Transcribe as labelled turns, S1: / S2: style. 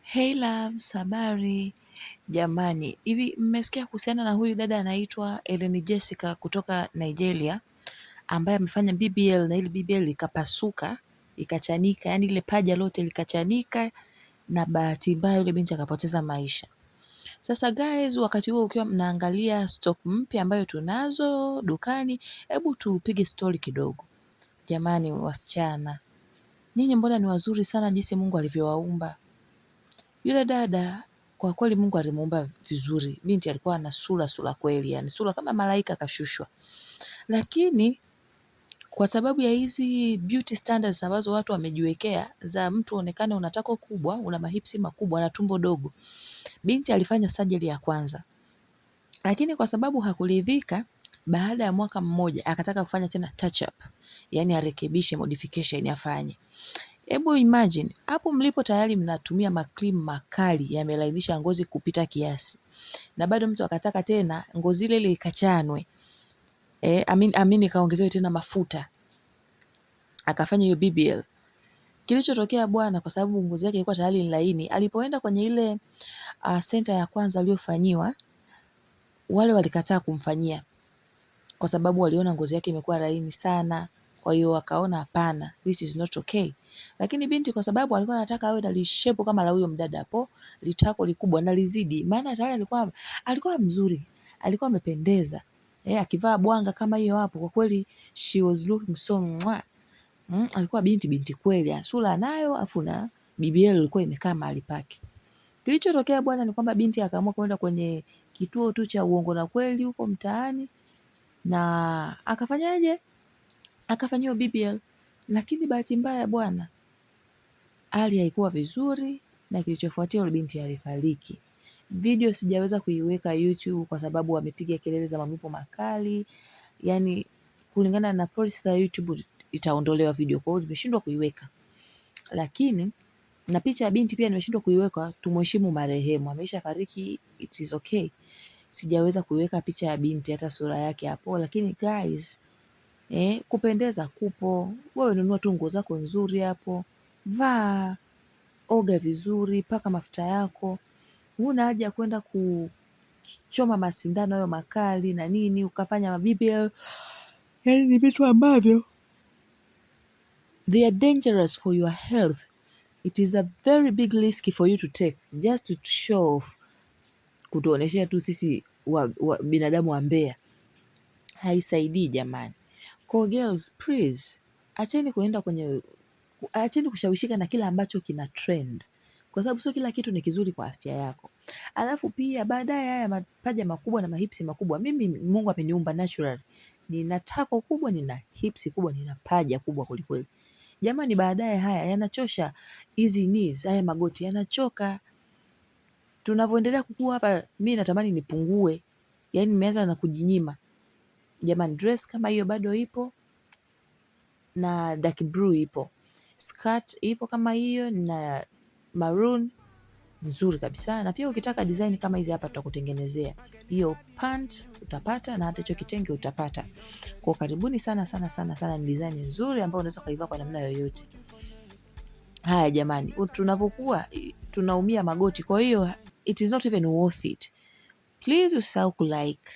S1: Hey loves, habari jamani. Hivi mmesikia kuhusiana na huyu dada anaitwa Ellen Jessica kutoka Nigeria ambaye amefanya BBL na ile BBL ikapasuka, ikachanika, yani ile paja lote likachanika na bahati mbaya yule binti akapoteza maisha. Sasa guys, wakati huo ukiwa mnaangalia stock mpya ambayo tunazo dukani, hebu tupige story kidogo. Jamani wasichana, nyinyi mbona ni wazuri sana jinsi Mungu alivyowaumba. Yule dada kwa kweli Mungu alimuumba vizuri. Binti alikuwa na sura kweli, yani sura kama malaika kashushwa. Lakini kwa sababu ya hizi beauty standards ambazo watu wamejiwekea za mtu onekane una tako kubwa, una mahipsi makubwa na tumbo dogo. Binti alifanya surgery ya kwanza. Lakini kwa sababu hakuridhika, baada ya mwaka mmoja akataka kufanya tena touch up. Yani arekebishe, modification afanye. Hebu imagine, hapo mlipo tayari mnatumia makrimu makali yamelainisha ngozi kupita kiasi. Na bado mtu akataka tena ngozi ile ikachanwe. Kaongezewe tena mafuta. Akafanya hiyo BBL. Kilichotokea bwana, kwa sababu ngozi yake ilikuwa tayari ni laini, alipoenda kwenye ile center ya kwanza aliyofanyiwa, wale walikataa kumfanyia. Kwa sababu waliona ngozi yake imekuwa laini sana. Kwa hiyo wakaona hapana, this is not okay. Lakini binti kwa sababu alikuwa anataka awe na lishepu kama la huyo mdada hapo, litako likubwa na lizidi. Maana tayari alikuwa mzuri, alikuwa amependeza. Akivaa bwanga kama hiyo hapo, kwa kweli she was looking so mwah. Alikuwa binti kweli, sura anayo afu na BBL ilikuwa imekaa mahali pake. Kilichotokea bwana ni kwamba binti akaamua kwenda kwenye kituo tu cha uongo na kweli huko mtaani na akafanyaje? Akafanyiwa BBL. Lakini bahati mbaya bwana, hali haikuwa vizuri na kilichofuatia yule binti alifariki. Video sijaweza kuiweka YouTube kwa sababu wamepiga kelele za malipo makali. Yani kulingana na policy za YouTube itaondolewa video, kwa hiyo nimeshindwa kuiweka. Lakini na picha ya binti pia nimeshindwa kuiweka, tumheshimu marehemu. Ameshafariki, it is okay. Sijaweza kuiweka picha ya binti hata sura yake hapo, lakini guys, kupendeza kupo. Wewe nunua tu nguo zako nzuri hapo. Vaa, oga vizuri, paka mafuta yako. Huna haja kwenda kuchoma masindano hayo makali na nini, ukafanya BBL. Yani ni vitu ambavyo they are dangerous for your health. It is a very big risk for you to take just to show off, kutuoneshea tu sisi binadamu wa mbea. Haisaidii jamani. Kwa girls, please, acheni kushawishika na kila ambacho kina trend. Kwa sababu sio kila kitu ni kizuri kwa afya yako. Alafu pia baadaye haya mapaja makubwa na mahipsi makubwa. Mimi Mungu ameniumba natural. Nina tako kubwa, nina hipsi kubwa, nina paja kubwa kwelikweli. Jamani, baadaye haya yanachosha. Hizi knees, haya magoti yanachoka. Tunavyoendelea kukua hapa, mimi natamani nipungue. Yani nimeanza na kujinyima. Jamani, dress kama hiyo bado ipo na dark blue ipo. Skirt ipo kama hiyo na maroon nzuri kabisa. Na pia ukitaka design kama hizi hapa tutakutengenezea. Hiyo pant utapata na hata hicho kitenge utapata. Kwa karibuni sana, ni design nzuri ambayo unaweza kuivaa kwa namna yoyote. Haya jamani, tunavyokuwa tunaumia magoti, kwa hiyo it is not even worth it. Please usisahau kulike,